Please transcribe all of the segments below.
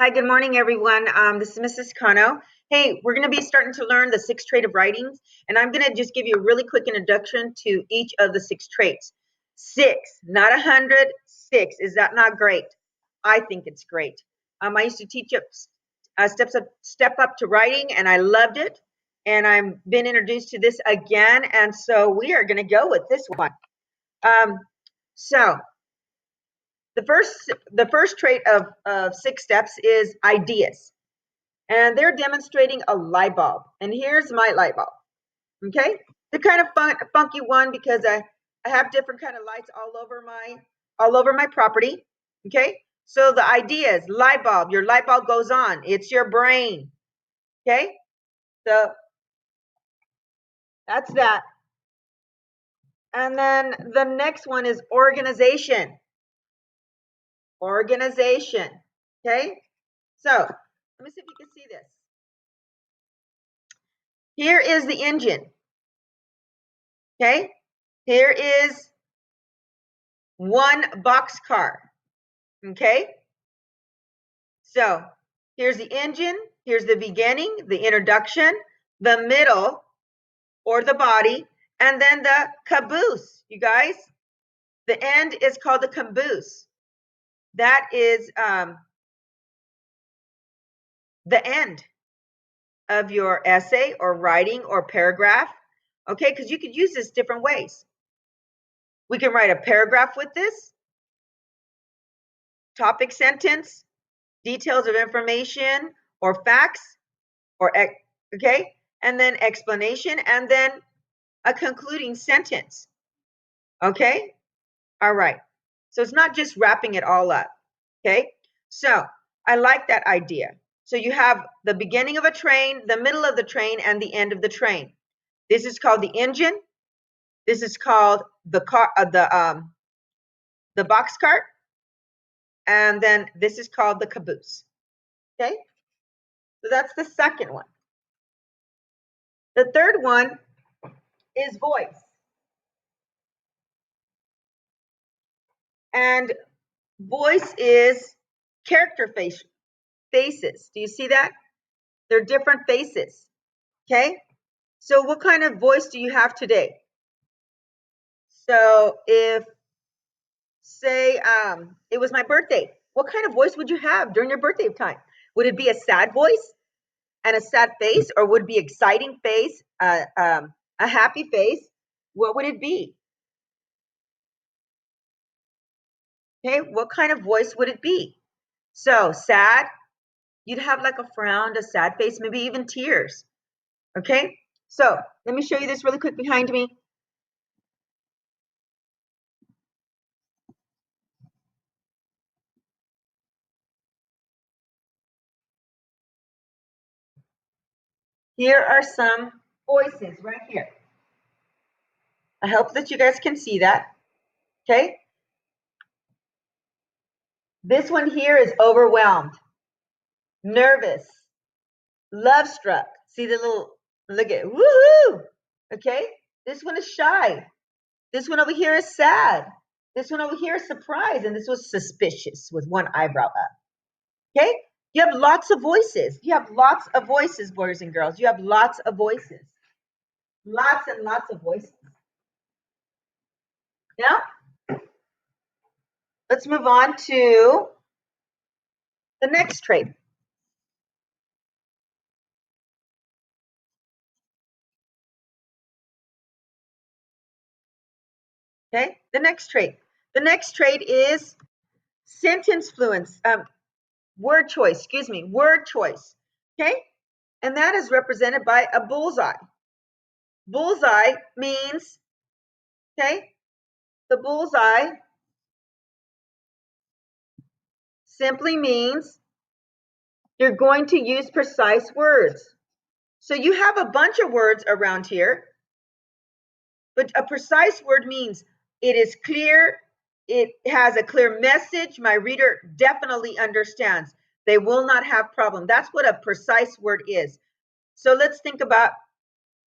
Hi, good morning, everyone. This is Mrs. Cano. Hey, we're going to be starting to learn the 6 trait of writings, and I'm going to just give you a really quick introduction to each of the 6 traits. 6, not 100, 6. Is that not great? I think it's great. I used to teach up step up to writing, and I loved it. And I've been introduced to this again, and so we are going to go with this one. So the first trait of 6 steps is ideas, and they're demonstrating a light bulb. And here's my light bulb. Okay, the kind of funky one because I have different kind of lights all over my property. Okay, so the idea is light bulb. Your light bulb goes on. It's your brain. Okay, so that's that. And then the next one is organization. Organization. Okay, so let me see if you can see this. Here is the engine. Okay, here is one boxcar. Okay, so here's the engine, here's the beginning, the introduction, the middle or the body, and then the caboose. You guys, the end is called the caboose. That is the end of your essay or writing or paragraph. Okay, because you could use this different ways. We can write a paragraph with this, topic sentence, details of information or facts, or okay, and then explanation, and then a concluding sentence. Okay, all right, so it's not just wrapping it all up. Okay, so I like that idea. So you have the beginning of a train, the middle of the train, and the end of the train. This is called the engine. This is called the car, the box cart, and then this is called the caboose. Okay, so that's the second one. The third one is voice. And voice is character faces. Do you see that? They're different faces. Okay? So what kind of voice do you have today? So if, say, it was my birthday, what kind of voice would you have during your birthday time? Would it be a sad voice and a sad face, or would it be exciting face, a happy face? What would it be? Okay, what kind of voice would it be? So sad, you'd have like a frown, a sad face, maybe even tears. Okay, so let me show you this really quick behind me. Here are some voices right here. I hope that you guys can see that. Okay, this one here is overwhelmed, nervous, love struck. See the little, look at, woohoo. Okay, this one is shy. This one over here is sad. This one over here is surprised, and this was suspicious with one eyebrow up. Okay, you have lots of voices. You have lots of voices, boys and girls. You have lots of voices. Lots and lots of voices. Now, let's move on to the next trait. Okay, the next trait. The next trait is sentence fluence, word choice, excuse me, word choice. Okay, and that is represented by a bullseye. Bullseye means, okay, the bullseye simply means you're going to use precise words. So you have a bunch of words around here, but a precise word means it is clear, it has a clear message, my reader definitely understands. They will not have problem. That's what a precise word is. So let's think about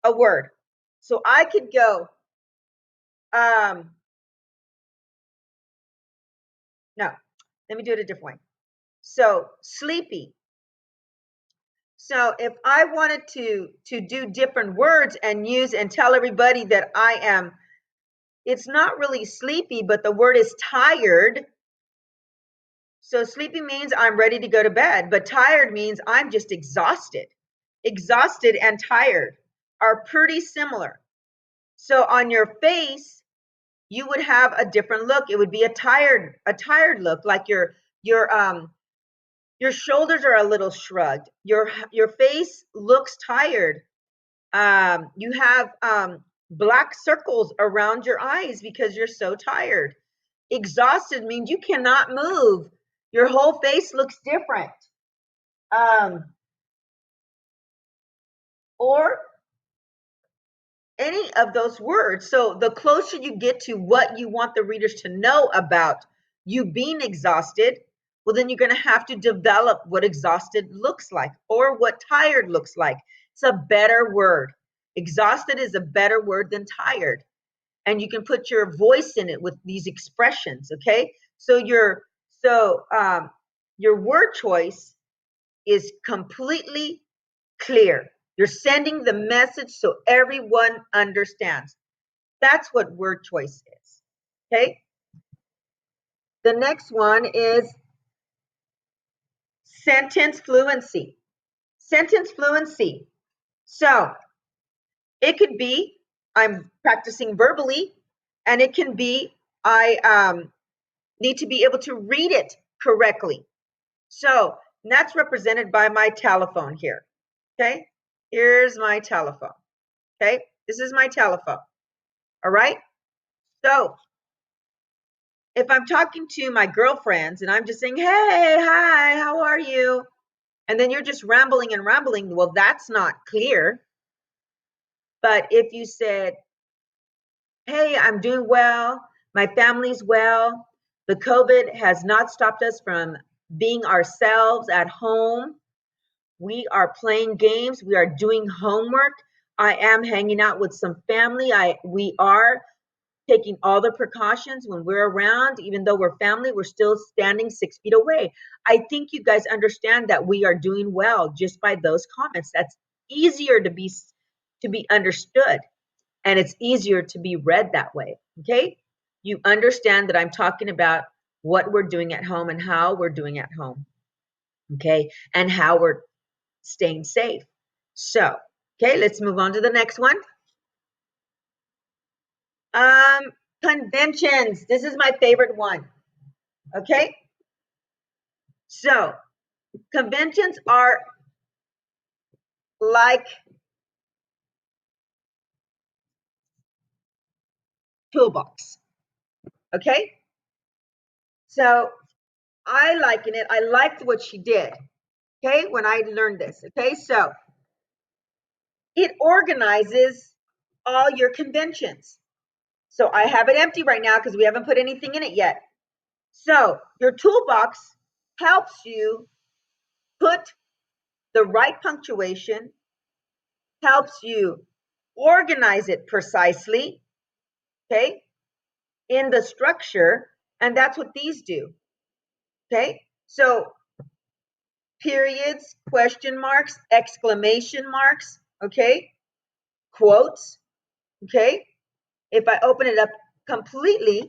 a word. So I could go, no, let me do it a different way. So sleepy. So if I wanted to do different words and use and tell everybody that I am, it's not really sleepy, but the word is tired. So sleepy means I'm ready to go to bed, but tired means I'm just exhausted. Exhausted and tired are pretty similar. So on your face, you would have a different look. It would be a tired look, like your shoulders are a little shrugged. Your face looks tired. You have black circles around your eyes because you're so tired. Exhausted means you cannot move. Your whole face looks different. Or any of those words. So the closer you get to what you want the readers to know about you being exhausted, well, then you're going to have to develop what exhausted looks like or what tired looks like. It's a better word. Exhausted is a better word than tired. And you can put your voice in it with these expressions, okay? So your word choice is completely clear. You're sending the message so everyone understands. That's what word choice is. Okay? The next one is sentence fluency. Sentence fluency. So it could be I'm practicing verbally, and it can be I need to be able to read it correctly. So that's represented by my telephone here. Okay? Here's my telephone. Okay? This is my telephone. All right? So if I'm talking to my girlfriends and I'm just saying, hey, hi, how are you? And then you're just rambling and rambling, well, that's not clear. But if you said, hey, I'm doing well, my family's well, the COVID has not stopped us from being ourselves at home. We are playing games, we are doing homework. I am hanging out with some family. We are taking all the precautions when we're around. Even though we're family, we're still standing 6 feet away. I think you guys understand that we are doing well just by those comments. That's easier to be understood, and it's easier to be read that way. Okay, you understand that I'm talking about what we're doing at home and how we're doing at home. Okay, and how we're staying safe. So okay, let's move on to the next one. Um, Conventions. This is my favorite one. Okay. So conventions are like toolbox. Okay. So I liken it. I liked what she did. Okay. When I learned this. Okay. So it organizes all your conventions. So I have it empty right now because we haven't put anything in it yet. So your toolbox helps you put the right punctuation, helps you organize it precisely, okay, in the structure, and that's what these do, okay? So periods, question marks, exclamation marks, okay, quotes, okay? If I open it up completely,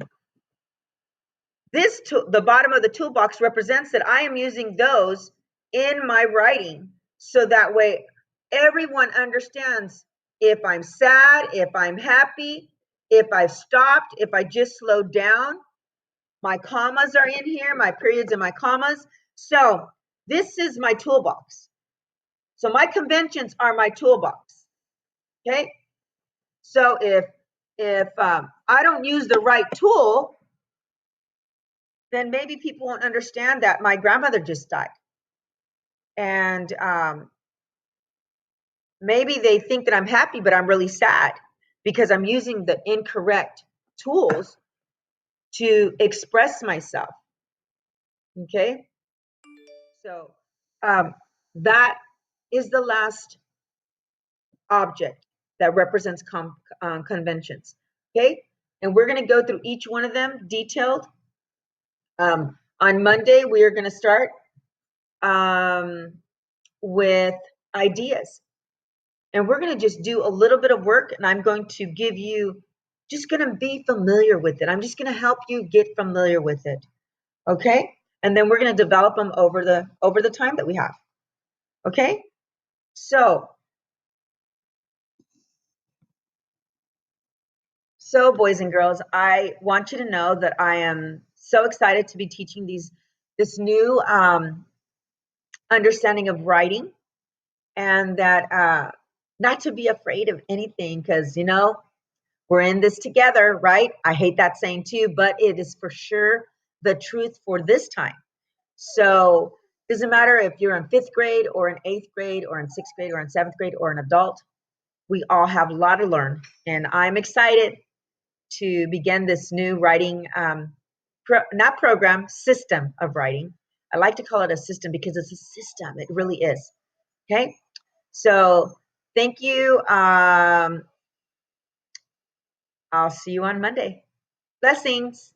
the bottom of the toolbox represents that I am using those in my writing, so that way everyone understands if I'm sad, if I'm happy, if I've stopped, if I just slowed down. My commas are in here, my periods and my commas. So this is my toolbox. So my conventions are my toolbox. Okay. So if I don't use the right tool, then maybe people won't understand that my grandmother just died. And maybe they think that I'm happy, but I'm really sad because I'm using the incorrect tools to express myself. Okay. So that is the last object that represents conventions. Okay. And we're going to go through each one of them detailed. On Monday, we are going to start with ideas. And we're going to just do a little bit of work, and I'm going to give you, just going to be familiar with it. I'm just going to help you get familiar with it. Okay? And then we're going to develop them over the time that we have. Okay? So boys and girls, I want you to know that I am so excited to be teaching this new understanding of writing, and that not to be afraid of anything, because we're in this together, right? I hate that saying too, but it is for sure the truth for this time. So it doesn't matter if you're in fifth grade or in eighth grade or in sixth grade or in seventh grade or an adult, we all have a lot to learn. And I'm excited to begin this new writing, not program, system of writing. I like to call it a system because it's a system. It really is. Okay. So thank you. I'll see you on Monday. Blessings.